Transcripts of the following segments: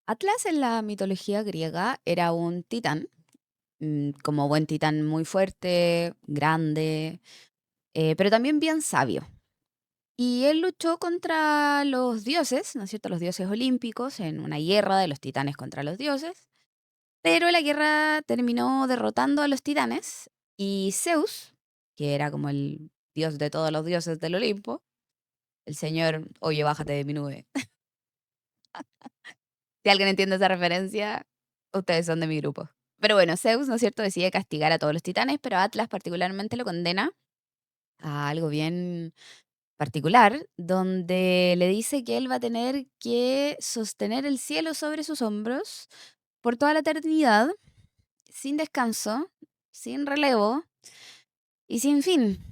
Atlas en la mitología griega era un titán, como buen titán muy fuerte, grande, pero también bien sabio. Y él luchó contra los dioses, ¿no es cierto? Los dioses olímpicos, en una guerra de los titanes contra los dioses. Pero la guerra terminó derrotando a los titanes y Zeus, que era como el dios de todos los dioses del Olimpo, el señor, oye, bájate de mi nube. Si alguien entiende esa referencia, ustedes son de mi grupo. Pero bueno, Zeus, ¿no es cierto?, decide castigar a todos los titanes, pero Atlas particularmente lo condena a algo bien particular, donde le dice que él va a tener que sostener el cielo sobre sus hombros por toda la eternidad, sin descanso, sin relevo y sin fin.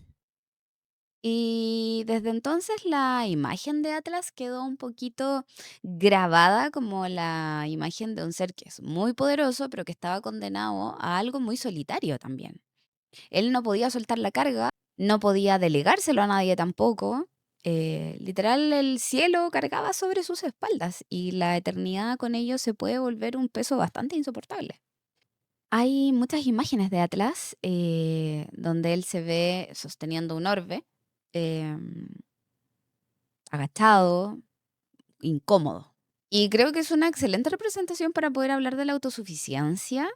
Y desde entonces la imagen de Atlas quedó un poquito grabada como la imagen de un ser que es muy poderoso, pero que estaba condenado a algo muy solitario también. Él no podía soltar la carga, no podía delegárselo a nadie tampoco. Literal, el cielo cargaba sobre sus espaldas y la eternidad con ello se puede volver un peso bastante insoportable. Hay muchas imágenes de Atlas donde él se ve sosteniendo un orbe, em, agachado, incómodo. Y creo que es una excelente representación para poder hablar de la autosuficiencia,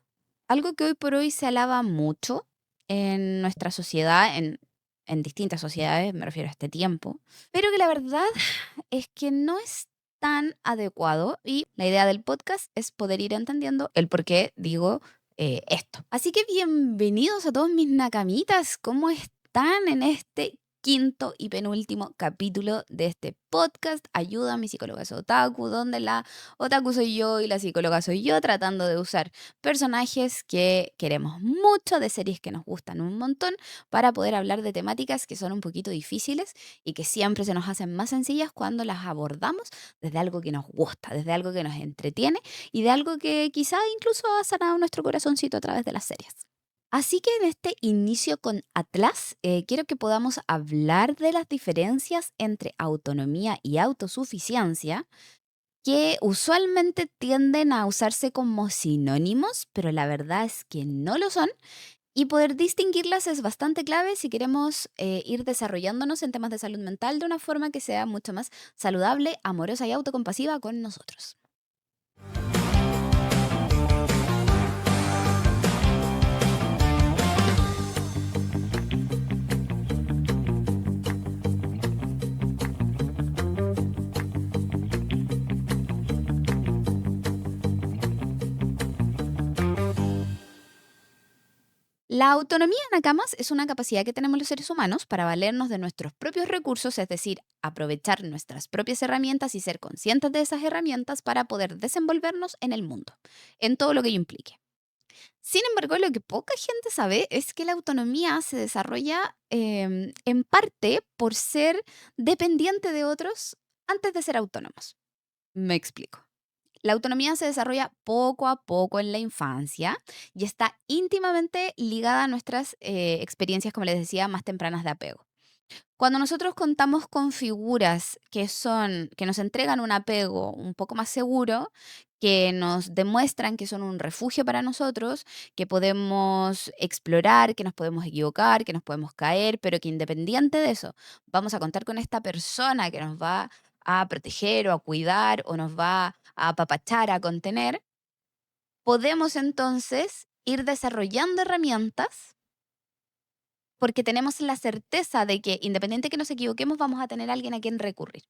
algo que hoy por hoy se alaba mucho en nuestra sociedad, en distintas sociedades, me refiero a este tiempo, pero que la verdad es que no es tan adecuado y la idea del podcast es poder ir entendiendo el por qué digo esto. Así que bienvenidos a todos mis nakamitas, ¿cómo están en este quinto y penúltimo capítulo de este podcast? Ayuda a mi psicóloga es otaku, donde la otaku soy yo y la psicóloga soy yo, tratando de usar personajes que queremos mucho, de series que nos gustan un montón, para poder hablar de temáticas que son un poquito difíciles y que siempre se nos hacen más sencillas cuando las abordamos desde algo que nos gusta, desde algo que nos entretiene y de algo que quizá incluso ha sanado nuestro corazoncito a través de las series. Así que en este inicio con Atlas, quiero que podamos hablar de las diferencias entre autonomía y autosuficiencia, que usualmente tienden a usarse como sinónimos, pero la verdad es que no lo son, y poder distinguirlas es bastante clave si queremos ir desarrollándonos en temas de salud mental de una forma que sea mucho más saludable, amorosa y autocompasiva con nosotros. La autonomía en Nakamas es una capacidad que tenemos los seres humanos para valernos de nuestros propios recursos, es decir, aprovechar nuestras propias herramientas y ser conscientes de esas herramientas para poder desenvolvernos en el mundo, en todo lo que ello implique. Sin embargo, lo que poca gente sabe es que la autonomía se desarrolla en parte por ser dependiente de otros antes de ser autónomos. Me explico. La autonomía se desarrolla poco a poco en la infancia y está íntimamente ligada a nuestras experiencias, como les decía, más tempranas de apego. Cuando nosotros contamos con figuras que nos entregan un apego un poco más seguro, que nos demuestran que son un refugio para nosotros, que podemos explorar, que nos podemos equivocar, que nos podemos caer, pero que independiente de eso, vamos a contar con esta persona que nos va a proteger o a cuidar o nos va a apapachar, a contener, podemos entonces ir desarrollando herramientas porque tenemos la certeza de que independiente que nos equivoquemos, vamos a tener a alguien a quien recurrir.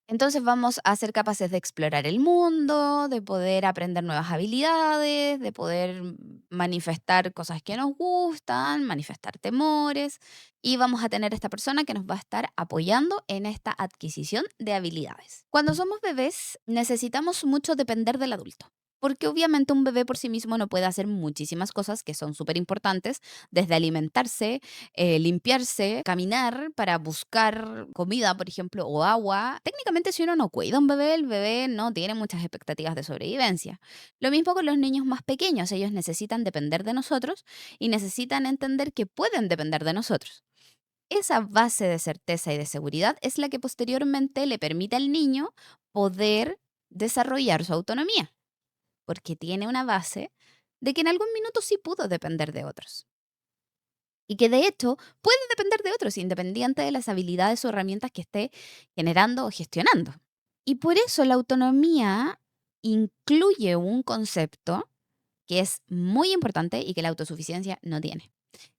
Entonces vamos a ser capaces de explorar el mundo, de poder aprender nuevas habilidades, de poder manifestar cosas que nos gustan, manifestar temores y vamos a tener esta persona que nos va a estar apoyando en esta adquisición de habilidades. Cuando somos bebés necesitamos mucho depender del adulto. Porque obviamente un bebé por sí mismo no puede hacer muchísimas cosas que son súper importantes, desde alimentarse, limpiarse, caminar para buscar comida, por ejemplo, o agua. Técnicamente, si uno no cuida a un bebé, el bebé no tiene muchas expectativas de sobrevivencia. Lo mismo con los niños más pequeños, ellos necesitan depender de nosotros y necesitan entender que pueden depender de nosotros. Esa base de certeza y de seguridad es la que posteriormente le permite al niño poder desarrollar su autonomía, porque tiene una base de que en algún minuto sí pudo depender de otros. Y que de hecho puede depender de otros, independiente de las habilidades o herramientas que esté generando o gestionando. Y por eso la autonomía incluye un concepto que es muy importante y que la autosuficiencia no tiene,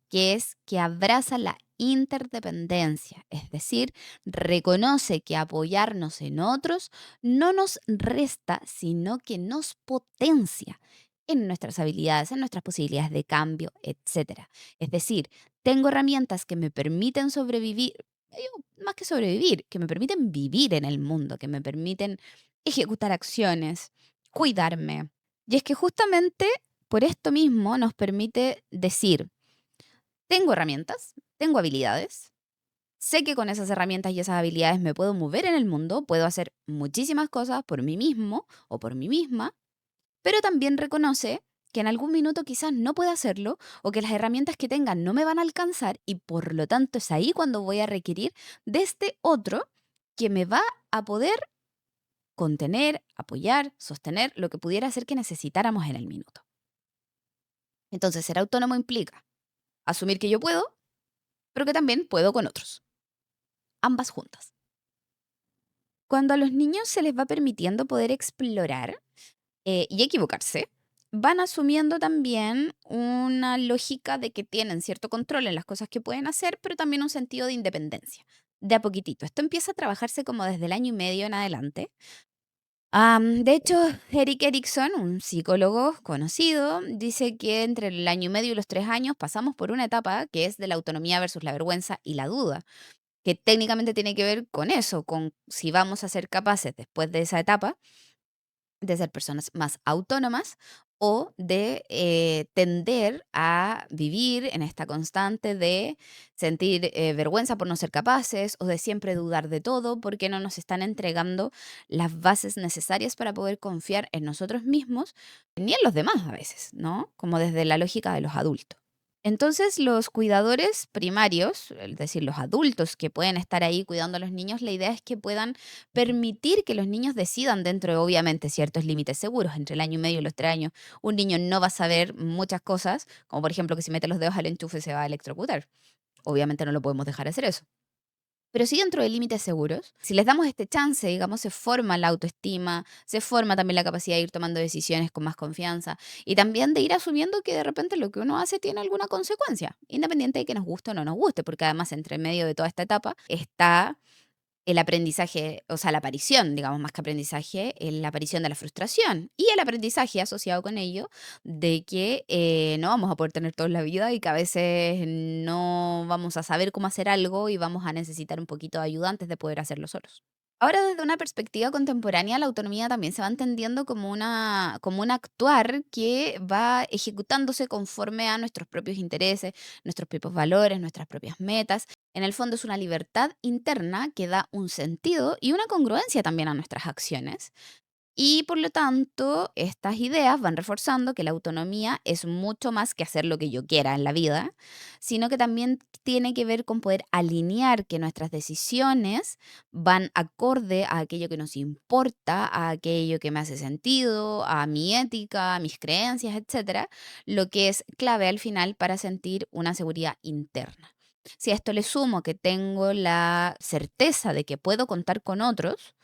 que es que abraza la interdependencia, es decir, reconoce que apoyarnos en otros no nos resta, sino que nos potencia en nuestras habilidades, en nuestras posibilidades de cambio, etcétera. Es decir, tengo herramientas que me permiten sobrevivir, más que sobrevivir, que me permiten vivir en el mundo, que me permiten ejecutar acciones, cuidarme. Y es que justamente por esto mismo nos permite decir, tengo herramientas, tengo habilidades, sé que con esas herramientas y esas habilidades me puedo mover en el mundo, puedo hacer muchísimas cosas por mí mismo o por mí misma, pero también reconoce que en algún minuto quizás no pueda hacerlo o que las herramientas que tenga no me van a alcanzar y por lo tanto es ahí cuando voy a requerir de este otro que me va a poder contener, apoyar, sostener lo que pudiera ser que necesitáramos en el minuto. Entonces, ser autónomo implica asumir que yo puedo, pero que también puedo con otros, ambas juntas. Cuando a los niños se les va permitiendo poder explorar y equivocarse, van asumiendo también una lógica de que tienen cierto control en las cosas que pueden hacer, pero también un sentido de independencia. De a poquitito. Esto empieza a trabajarse como desde el año y medio en adelante. De hecho, Eric Erikson, un psicólogo conocido, dice que entre el año y medio y los 3 años pasamos por una etapa que es de la autonomía versus la vergüenza y la duda, que técnicamente tiene que ver con eso, con si vamos a ser capaces después de esa etapa de ser personas más autónomas o de tender a vivir en esta constante de sentir vergüenza por no ser capaces o de siempre dudar de todo porque no nos están entregando las bases necesarias para poder confiar en nosotros mismos ni en los demás a veces, ¿no? Como desde la lógica de los adultos. Entonces, los cuidadores primarios, es decir, los adultos que pueden estar ahí cuidando a los niños, la idea es que puedan permitir que los niños decidan dentro de, obviamente, ciertos límites seguros, entre el año y medio y los 3 años. Un niño no va a saber muchas cosas, como por ejemplo que si mete los dedos al enchufe se va a electrocutar. Obviamente no lo podemos dejar hacer eso. Pero sí dentro de límites seguros, si les damos este chance, digamos, se forma la autoestima, se forma también la capacidad de ir tomando decisiones con más confianza y también de ir asumiendo que de repente lo que uno hace tiene alguna consecuencia, independiente de que nos guste o no nos guste, porque además entre medio de toda esta etapa está el aprendizaje, o sea, la aparición, digamos, más que aprendizaje, la aparición de la frustración y el aprendizaje asociado con ello de que no vamos a poder tener toda la vida y que a veces no vamos a saber cómo hacer algo y vamos a necesitar un poquito de ayuda antes de poder hacerlo solos. Ahora, desde una perspectiva contemporánea, la autonomía también se va entendiendo como un actuar que va ejecutándose conforme a nuestros propios intereses, nuestros propios valores, nuestras propias metas. En el fondo es una libertad interna que da un sentido y una congruencia también a nuestras acciones. Y por lo tanto, estas ideas van reforzando que la autonomía es mucho más que hacer lo que yo quiera en la vida, sino que también tiene que ver con poder alinear que nuestras decisiones van acorde a aquello que nos importa, a aquello que me hace sentido, a mi ética, a mis creencias, etcétera, lo que es clave al final para sentir una seguridad interna. Si a esto le sumo que tengo la certeza de que puedo contar con otros,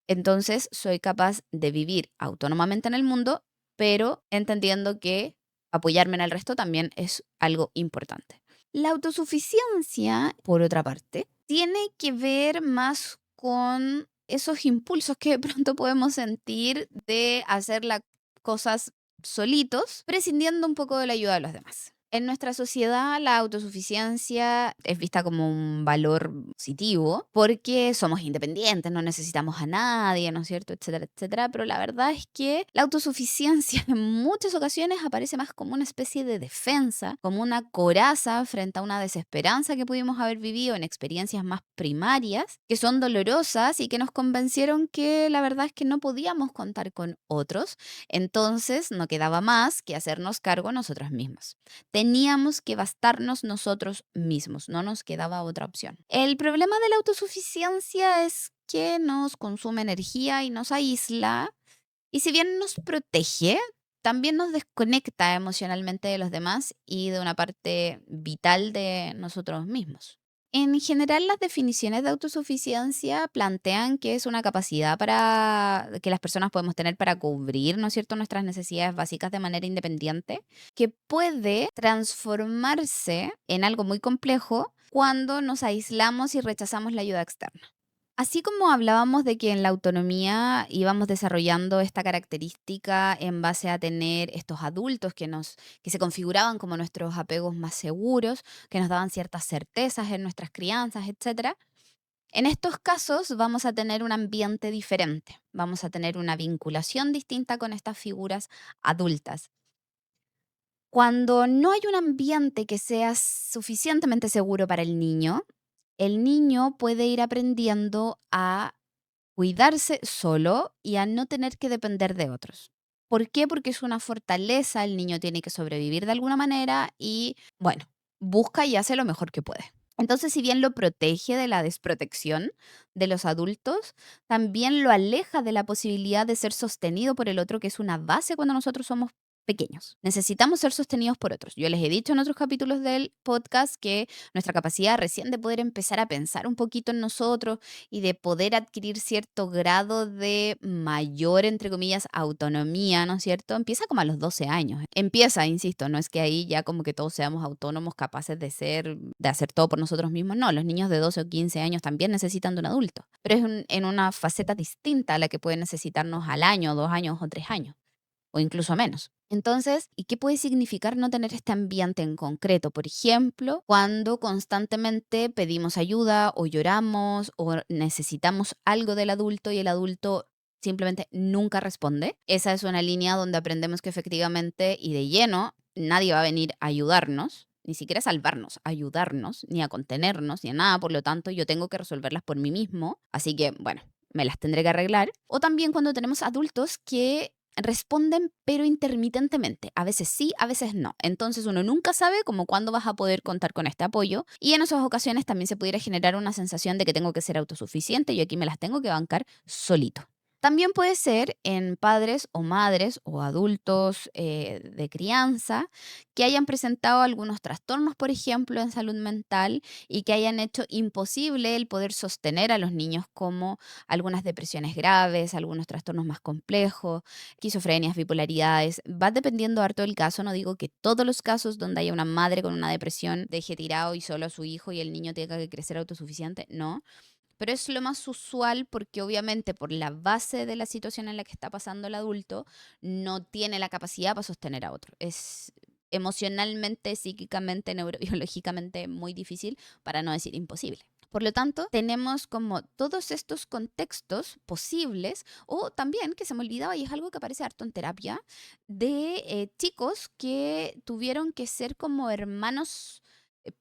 entonces soy capaz de vivir autónomamente en el mundo, pero entendiendo que apoyarme en el resto también es algo importante. La autosuficiencia, por otra parte, tiene que ver más con esos impulsos que de pronto podemos sentir de hacer las cosas solitos, prescindiendo un poco de la ayuda de los demás. En nuestra sociedad, la autosuficiencia es vista como un valor positivo porque somos independientes, no necesitamos a nadie, ¿no es cierto? Etcétera, etcétera. Pero la verdad es que la autosuficiencia en muchas ocasiones aparece más como una especie de defensa, como una coraza frente a una desesperanza que pudimos haber vivido en experiencias más primarias, que son dolorosas y que nos convencieron que la verdad es que no podíamos contar con otros. Entonces, no quedaba más que hacernos cargo nosotros mismos. teníamos que bastarnos nosotros mismos, no nos quedaba otra opción. El problema de la autosuficiencia es que nos consume energía y nos aísla, y si bien nos protege, también nos desconecta emocionalmente de los demás y de una parte vital de nosotros mismos. En general, las definiciones de autosuficiencia plantean que es una capacidad para que las personas podemos tener para cubrir, ¿no es cierto?, nuestras necesidades básicas de manera independiente, que puede transformarse en algo muy complejo cuando nos aislamos y rechazamos la ayuda externa. Así como hablábamos de que en la autonomía íbamos desarrollando esta característica en base a tener estos adultos que se configuraban como nuestros apegos más seguros, que nos daban ciertas certezas en nuestras crianzas, etcétera. En estos casos vamos a tener un ambiente diferente, vamos a tener una vinculación distinta con estas figuras adultas. Cuando no hay un ambiente que sea suficientemente seguro para el niño puede ir aprendiendo a cuidarse solo y a no tener que depender de otros. ¿Por qué? Porque es una fortaleza, el niño tiene que sobrevivir de alguna manera y, bueno, busca y hace lo mejor que puede. Entonces, si bien lo protege de la desprotección de los adultos, también lo aleja de la posibilidad de ser sostenido por el otro, que es una base cuando nosotros somos pequeños. Necesitamos ser sostenidos por otros. Yo les he dicho en otros capítulos del podcast que nuestra capacidad recién de poder empezar a pensar un poquito en nosotros y de poder adquirir cierto grado de mayor, entre comillas, autonomía, ¿no es cierto? Empieza como a los 12 años. Empieza, insisto, no es que ahí ya como que todos seamos autónomos, capaces de hacer todo por nosotros mismos. No, los niños de 12 o 15 años también necesitan de un adulto, pero es en una faceta distinta a la que pueden necesitarnos al año, 2 años o 3 años o incluso menos. Entonces, ¿y qué puede significar no tener este ambiente en concreto? Por ejemplo, cuando constantemente pedimos ayuda o lloramos o necesitamos algo del adulto y el adulto simplemente nunca responde. Esa es una línea donde aprendemos que efectivamente y de lleno nadie va a venir a ayudarnos, ni siquiera a salvarnos, a ayudarnos, ni a contenernos, ni a nada. Por lo tanto, yo tengo que resolverlas por mí mismo. Así que, bueno, me las tendré que arreglar. O también cuando tenemos adultos que responden, pero intermitentemente. A veces sí, a veces no. Entonces uno nunca sabe como cuándo vas a poder contar con este apoyo. Y en esas ocasiones también se pudiera generar una sensación de que tengo que ser autosuficiente y aquí me las tengo que bancar solito. También puede ser en padres o madres o adultos de crianza que hayan presentado algunos trastornos, por ejemplo, en salud mental y que hayan hecho imposible el poder sostener a los niños como algunas depresiones graves, algunos trastornos más complejos, esquizofrenias, bipolaridades. Va dependiendo harto del caso. No digo que todos los casos donde haya una madre con una depresión deje tirado y solo a su hijo y el niño tenga que crecer autosuficiente. No, pero es lo más usual porque obviamente por la base de la situación en la que está pasando el adulto, no tiene la capacidad para sostener a otro. Es emocionalmente, psíquicamente, neurobiológicamente muy difícil, para no decir imposible. Por lo tanto, tenemos como todos estos contextos posibles, o también, que se me olvidaba y es algo que aparece harto en terapia, de chicos que tuvieron que ser como hermanos,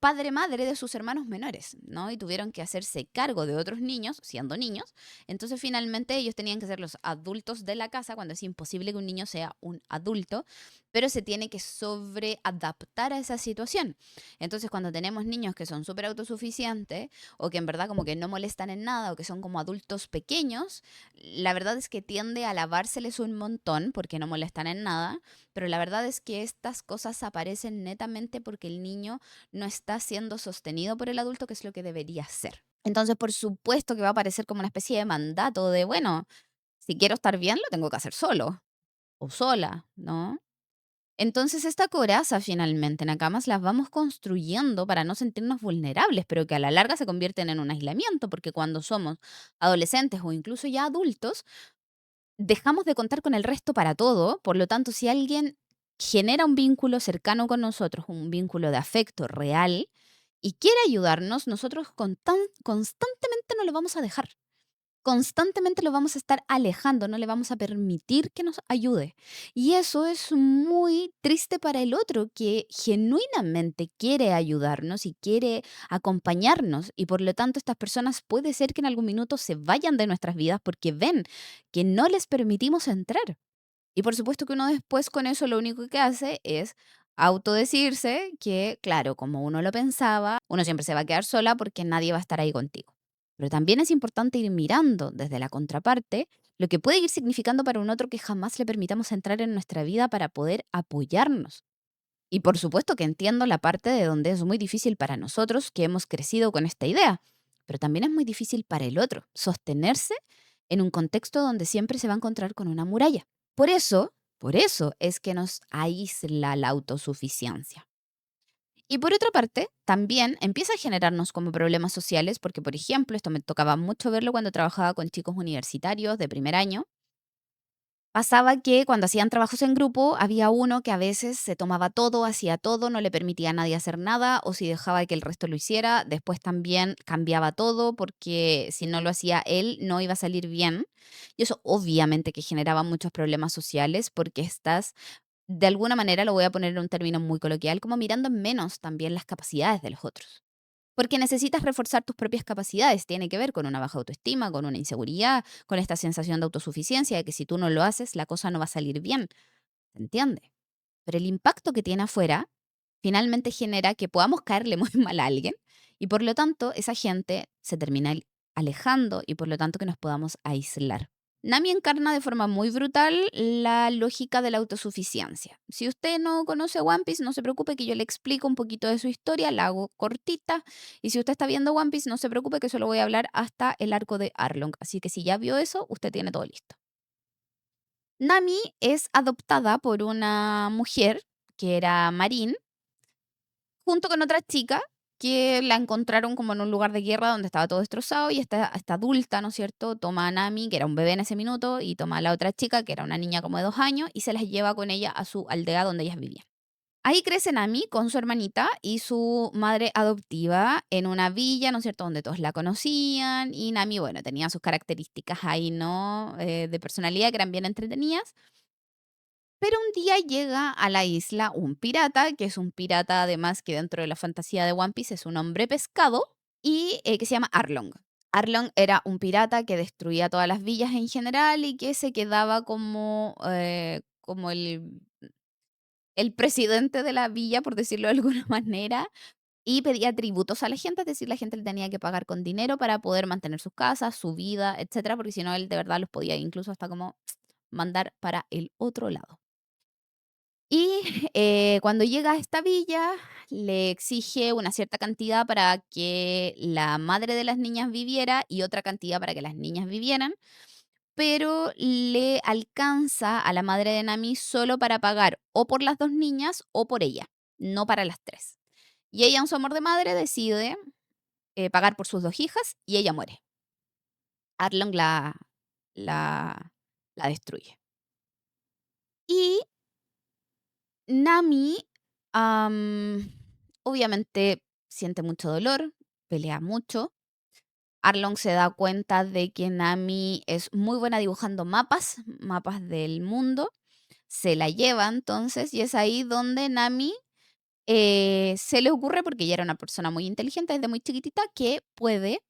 padre-madre de sus hermanos menores, ¿no? Y tuvieron que hacerse cargo de otros niños, siendo niños. Entonces, finalmente, ellos tenían que ser los adultos de la casa, cuando es imposible que un niño sea un adulto, pero se tiene que sobreadaptar a esa situación. Entonces, cuando tenemos niños que son súper autosuficientes, o que en verdad como que no molestan en nada, o que son como adultos pequeños, la verdad es que tiende a lavárseles un montón, porque no molestan en nada, pero la verdad es que estas cosas aparecen netamente porque el niño no está siendo sostenido por el adulto, que es lo que debería ser. Entonces, por supuesto que va a aparecer como una especie de mandato de, bueno, si quiero estar bien, lo tengo que hacer solo o sola, ¿no? Entonces, esta coraza finalmente, Nakamas, las vamos construyendo para no sentirnos vulnerables, pero que a la larga se convierten en un aislamiento, porque cuando somos adolescentes o incluso ya adultos, dejamos de contar con el resto para todo. Por lo tanto, si alguien genera un vínculo cercano con nosotros, un vínculo de afecto real, y quiere ayudarnos, nosotros constantemente no lo vamos a dejar. Constantemente lo vamos a estar alejando, no le vamos a permitir que nos ayude. Y eso es muy triste para el otro, que genuinamente quiere ayudarnos y quiere acompañarnos. Y por lo tanto, estas personas puede ser que en algún minuto se vayan de nuestras vidas porque ven que no les permitimos entrar. Y por supuesto que uno después con eso lo único que hace es Autodecirse que, claro, como uno lo pensaba, uno siempre se va a quedar sola porque nadie va a estar ahí contigo. Pero también es importante ir mirando desde la contraparte lo que puede ir significando para un otro que jamás le permitamos entrar en nuestra vida para poder apoyarnos. Y por supuesto que entiendo la parte de donde es muy difícil para nosotros que hemos crecido con esta idea, pero también es muy difícil para el otro sostenerse en un contexto donde siempre se va a encontrar con una muralla. Por eso es que nos aísla la autosuficiencia. Y por otra parte, también empieza a generarnos como problemas sociales, porque por ejemplo, esto me tocaba mucho verlo cuando trabajaba con chicos universitarios de primer año. Pasaba que cuando hacían trabajos en grupo, había uno que a veces se tomaba todo, hacía todo, no le permitía a nadie hacer nada, o si dejaba que el resto lo hiciera, después también cambiaba todo, porque si no lo hacía él, no iba a salir bien. Y eso obviamente que generaba muchos problemas sociales, porque estás, de alguna manera, lo voy a poner en un término muy coloquial, como mirando en menos también las capacidades de los otros. Porque necesitas reforzar tus propias capacidades. Tiene que ver con una baja autoestima, con una inseguridad, con esta sensación de autosuficiencia, de que si tú no lo haces, la cosa no va a salir bien. ¿Se entiende? Pero el impacto que tiene afuera finalmente genera que podamos caerle muy mal a alguien y por lo tanto esa gente se termina alejando y por lo tanto que nos podamos aislar. Nami encarna de forma muy brutal la lógica de la autosuficiencia. Si usted no conoce One Piece, no se preocupe que yo le explico un poquito de su historia, la hago cortita. Y si usted está viendo One Piece, no se preocupe que solo voy a hablar hasta el arco de Arlong. Así que si ya vio eso, usted tiene todo listo. Nami es adoptada por una mujer que era Marin, junto con otra chica que la encontraron como en un lugar de guerra donde estaba todo destrozado y esta adulta, ¿no es cierto?, toma a Nami, que era un bebé en ese minuto, y toma a la otra chica, que era una niña como de 2 años, y se las lleva con ella a su aldea donde ellas vivían. Ahí crece Nami con su hermanita y su madre adoptiva en una villa, ¿no es cierto?, donde todos la conocían y Nami, bueno, tenía sus características ahí, ¿no?, de personalidad que eran bien entretenidas. Pero un día llega a la isla un pirata, que es un pirata además que dentro de la fantasía de One Piece es un hombre pescado, y que se llama Arlong. Arlong era un pirata que destruía todas las villas en general y que se quedaba como el presidente de la villa, por decirlo de alguna manera, y pedía tributos a la gente, es decir, la gente le tenía que pagar con dinero para poder mantener sus casas, su vida, etcétera, porque si no, él de verdad los podía incluso hasta como mandar para el otro lado. Y cuando llega a esta villa, le exige una cierta cantidad para que la madre de las niñas viviera y otra cantidad para que las niñas vivieran, pero le alcanza a la madre de Nami solo para pagar o por las dos niñas o por ella, no para las tres. Y ella, en su amor de madre, decide pagar por sus dos hijas y ella muere. Arlong la, la destruye. Y Nami, am, obviamente siente mucho dolor, pelea mucho. Arlong se da cuenta de que Nami es muy buena dibujando mapas, mapas del mundo. Se la lleva entonces y es ahí donde Nami se le ocurre, porque ella era una persona muy inteligente desde muy chiquitita, que puede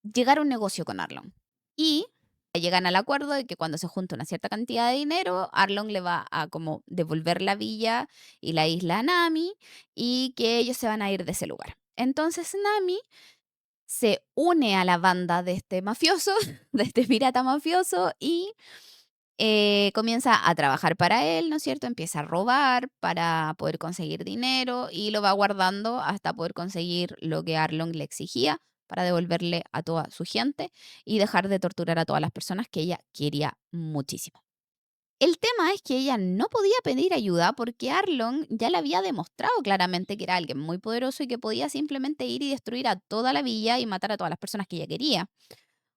llegar a un negocio con Arlong. Y llegan al acuerdo de que cuando se junta una cierta cantidad de dinero, Arlong le va a como devolver la villa y la isla a Nami y que ellos se van a ir de ese lugar. Entonces Nami se une a la banda de este mafioso, de este pirata mafioso y comienza a trabajar para él, ¿no es cierto? Empieza a robar para poder conseguir dinero y lo va guardando hasta poder conseguir lo que Arlong le exigía para devolverle a toda su gente y dejar de torturar a todas las personas que ella quería muchísimo. El tema es que ella no podía pedir ayuda porque Arlong ya le había demostrado claramente que era alguien muy poderoso y que podía simplemente ir y destruir a toda la villa y matar a todas las personas que ella quería.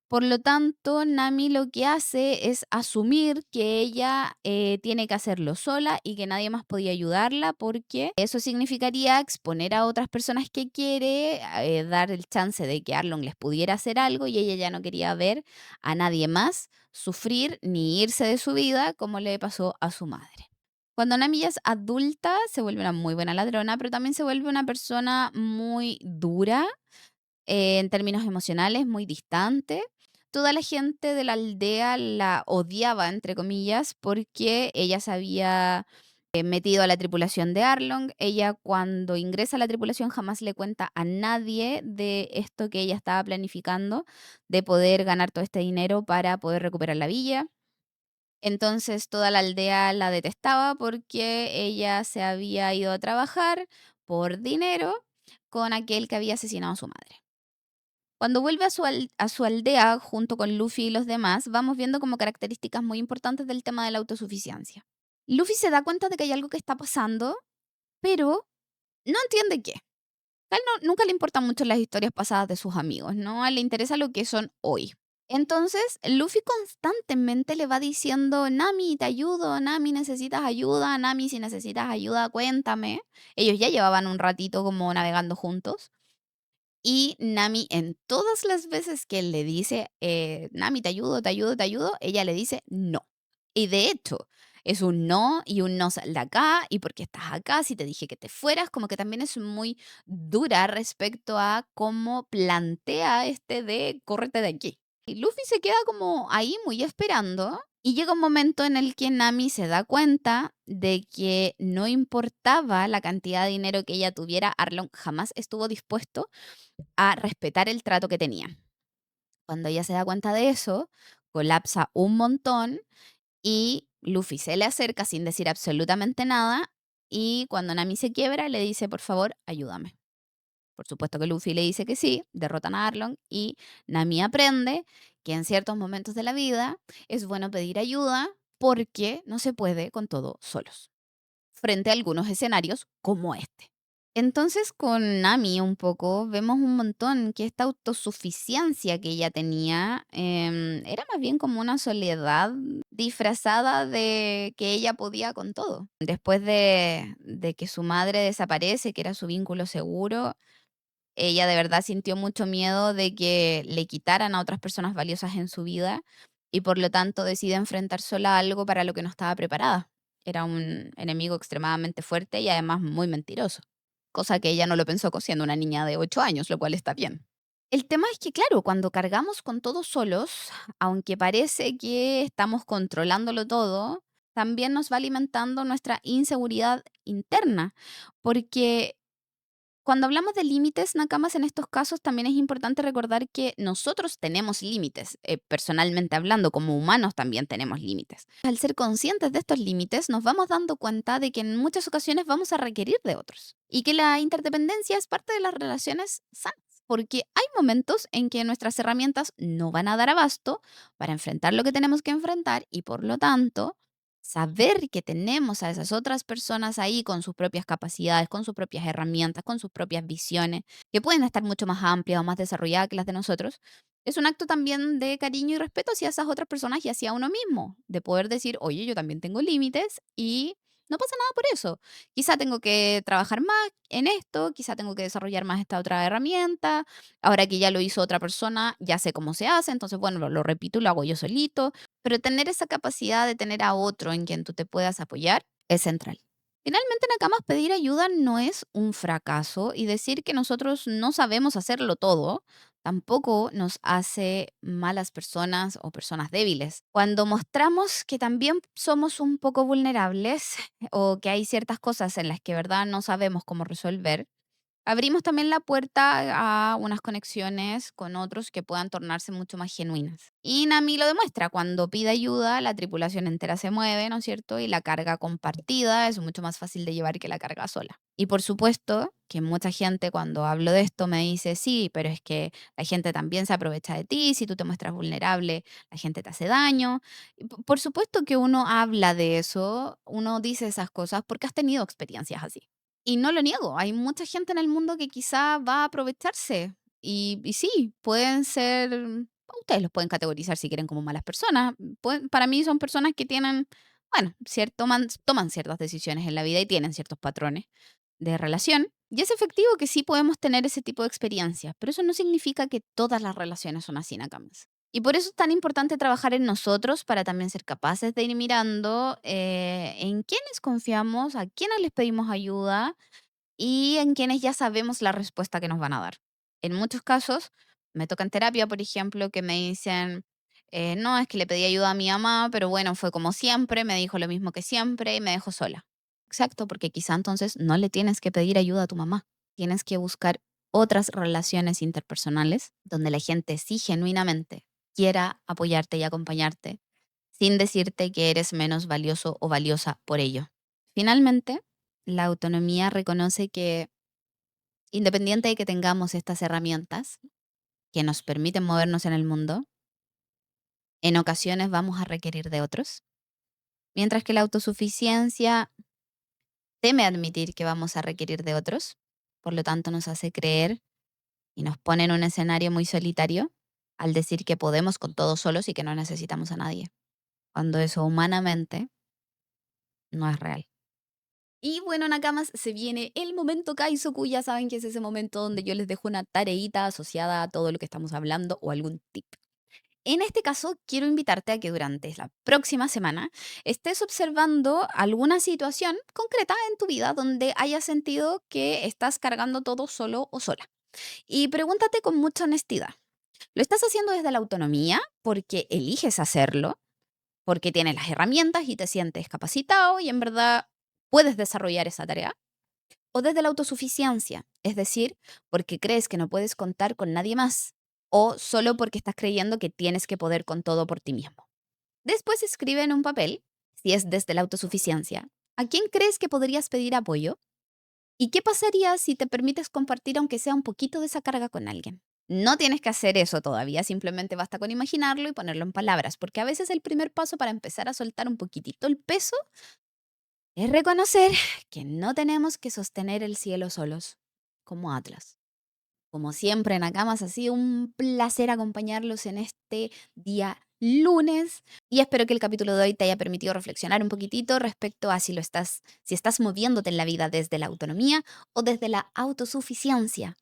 Por lo tanto, Nami lo que hace es asumir que ella tiene que hacerlo sola y que nadie más podía ayudarla porque eso significaría exponer a otras personas que quiere, dar el chance de que Arlong les pudiera hacer algo y ella ya no quería ver a nadie más sufrir ni irse de su vida como le pasó a su madre. Cuando Nami ya es adulta, se vuelve una muy buena ladrona, pero también se vuelve una persona muy dura en términos emocionales, muy distante. Toda la gente de la aldea la odiaba, entre comillas, porque ella sabía metido a la tripulación de Arlong. Ella cuando ingresa a la tripulación jamás le cuenta a nadie de esto que ella estaba planificando, de poder ganar todo este dinero para poder recuperar la villa. Entonces toda la aldea la detestaba porque ella se había ido a trabajar por dinero con aquel que había asesinado a su madre. Cuando vuelve a su aldea junto con Luffy y los demás, vamos viendo como características muy importantes del tema de la autosuficiencia. Luffy se da cuenta de que hay algo que está pasando, pero no entiende qué. A él nunca le importan mucho las historias pasadas de sus amigos, ¿no? A él le interesa lo que son hoy. Entonces, Luffy constantemente le va diciendo, Nami, te ayudo, Nami, necesitas ayuda, Nami, si necesitas ayuda, cuéntame. Ellos ya llevaban un ratito como navegando juntos. Y Nami, en todas las veces que él le dice, Nami, te ayudo, te ayudo, te ayudo, ella le dice no. Y de hecho, es un no y un no sal de acá, y porque estás acá, si te dije que te fueras, como que también es muy dura respecto a cómo plantea este de córrete de aquí. Y Luffy se queda como ahí muy esperando. Y llega un momento en el que Nami se da cuenta de que no importaba la cantidad de dinero que ella tuviera, Arlong jamás estuvo dispuesto a respetar el trato que tenían. Cuando ella se da cuenta de eso, colapsa un montón y Luffy se le acerca sin decir absolutamente nada y cuando Nami se quiebra le dice, por favor, ayúdame. Por supuesto que Luffy le dice que sí, derrotan a Arlong y Nami aprende que en ciertos momentos de la vida es bueno pedir ayuda porque no se puede con todo solos, frente a algunos escenarios como este. Entonces, con Nami un poco vemos un montón que esta autosuficiencia que ella tenía, era más bien como una soledad disfrazada de que ella podía con todo. Después de que su madre desaparece, que era su vínculo seguro, ella de verdad sintió mucho miedo de que le quitaran a otras personas valiosas en su vida y por lo tanto decide enfrentar sola algo para lo que no estaba preparada. Era un enemigo extremadamente fuerte y además muy mentiroso, cosa que ella no lo pensó siendo una niña de 8 años, lo cual está bien. El tema es que, claro, cuando cargamos con todo solos, aunque parece que estamos controlándolo todo, también nos va alimentando nuestra inseguridad interna, porque cuando hablamos de límites, Nakamas, en estos casos también es importante recordar que nosotros tenemos límites, personalmente hablando, como humanos también tenemos límites. Al ser conscientes de estos límites, nos vamos dando cuenta de que en muchas ocasiones vamos a requerir de otros y que la interdependencia es parte de las relaciones sanas, porque hay momentos en que nuestras herramientas no van a dar abasto para enfrentar lo que tenemos que enfrentar y por lo tanto saber que tenemos a esas otras personas ahí con sus propias capacidades, con sus propias herramientas, con sus propias visiones, que pueden estar mucho más amplias o más desarrolladas que las de nosotros, es un acto también de cariño y respeto hacia esas otras personas y hacia uno mismo, de poder decir, oye, yo también tengo límites y no pasa nada por eso. Quizá tengo que trabajar más en esto, quizá tengo que desarrollar más esta otra herramienta, ahora que ya lo hizo otra persona, ya sé cómo se hace, entonces bueno, lo repito y lo hago yo solito, pero tener esa capacidad de tener a otro en quien tú te puedas apoyar es central. Finalmente, Nakamas, pedir ayuda no es un fracaso y decir que nosotros no sabemos hacerlo todo tampoco nos hace malas personas o personas débiles. Cuando mostramos que también somos un poco vulnerables o que hay ciertas cosas en las que, verdad, no sabemos cómo resolver, abrimos también la puerta a unas conexiones con otros que puedan tornarse mucho más genuinas. Y Nami lo demuestra, cuando pide ayuda, la tripulación entera se mueve, ¿no es cierto? Y la carga compartida es mucho más fácil de llevar que la carga sola. Y por supuesto que mucha gente cuando hablo de esto me dice, sí, pero es que la gente también se aprovecha de ti, si tú te muestras vulnerable, la gente te hace daño. Y por supuesto que uno habla de eso, uno dice esas cosas porque has tenido experiencias así. Y no lo niego, hay mucha gente en el mundo que quizá va a aprovecharse. Y sí, pueden ser, ustedes los pueden categorizar si quieren como malas personas. Para mí son personas que tienen, bueno, toman ciertas decisiones en la vida y tienen ciertos patrones de relación. Y es efectivo que sí podemos tener ese tipo de experiencias, pero eso no significa que todas las relaciones son así, Nakamas. Y por eso es tan importante trabajar en nosotros para también ser capaces de ir mirando en quiénes confiamos, a quiénes les pedimos ayuda y en quienes ya sabemos la respuesta que nos van a dar. En muchos casos, me toca en terapia, por ejemplo, que me dicen, no, es que le pedí ayuda a mi mamá, pero bueno, fue como siempre, me dijo lo mismo que siempre y me dejó sola. Exacto, porque quizá entonces no le tienes que pedir ayuda a tu mamá. Tienes que buscar otras relaciones interpersonales donde la gente sí genuinamente quiera apoyarte y acompañarte sin decirte que eres menos valioso o valiosa por ello. Finalmente, la autonomía reconoce que independiente de que tengamos estas herramientas que nos permiten movernos en el mundo, en ocasiones vamos a requerir de otros, mientras que la autosuficiencia teme admitir que vamos a requerir de otros, por lo tanto nos hace creer y nos pone en un escenario muy solitario al decir que podemos con todos solos y que no necesitamos a nadie, cuando eso humanamente no es real. Y bueno, Nakamas, se viene el momento Kaizoku. Ya saben que es ese momento donde yo les dejo una tareita asociada a todo lo que estamos hablando o algún tip. En este caso, quiero invitarte a que durante la próxima semana estés observando alguna situación concreta en tu vida donde hayas sentido que estás cargando todo solo o sola. Y pregúntate con mucha honestidad, ¿lo estás haciendo desde la autonomía porque eliges hacerlo, porque tienes las herramientas y te sientes capacitado y en verdad puedes desarrollar esa tarea? ¿O desde la autosuficiencia, es decir, porque crees que no puedes contar con nadie más? ¿O solo porque estás creyendo que tienes que poder con todo por ti mismo? Después escribe en un papel, si es desde la autosuficiencia, ¿a quién crees que podrías pedir apoyo? ¿Y qué pasaría si te permites compartir aunque sea un poquito de esa carga con alguien? No tienes que hacer eso todavía, simplemente basta con imaginarlo y ponerlo en palabras, porque a veces el primer paso para empezar a soltar un poquitito el peso es reconocer que no tenemos que sostener el cielo solos, como Atlas. Como siempre, Nakamas, ha sido un placer acompañarlos en este día lunes y espero que el capítulo de hoy te haya permitido reflexionar un poquitito respecto a si estás moviéndote en la vida desde la autonomía o desde la autosuficiencia.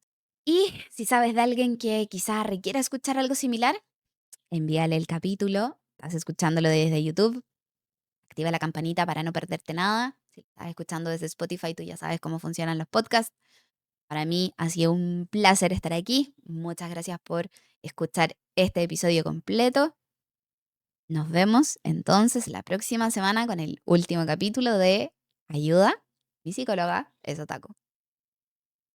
Y si sabes de alguien que quizá requiera escuchar algo similar, envíale el capítulo. Estás escuchándolo desde YouTube. Activa la campanita para no perderte nada. Si lo estás escuchando desde Spotify, tú ya sabes cómo funcionan los podcasts. Para mí ha sido un placer estar aquí. Muchas gracias por escuchar este episodio completo. Nos vemos entonces la próxima semana con el último capítulo de Ayuda, mi psicóloga es otaku.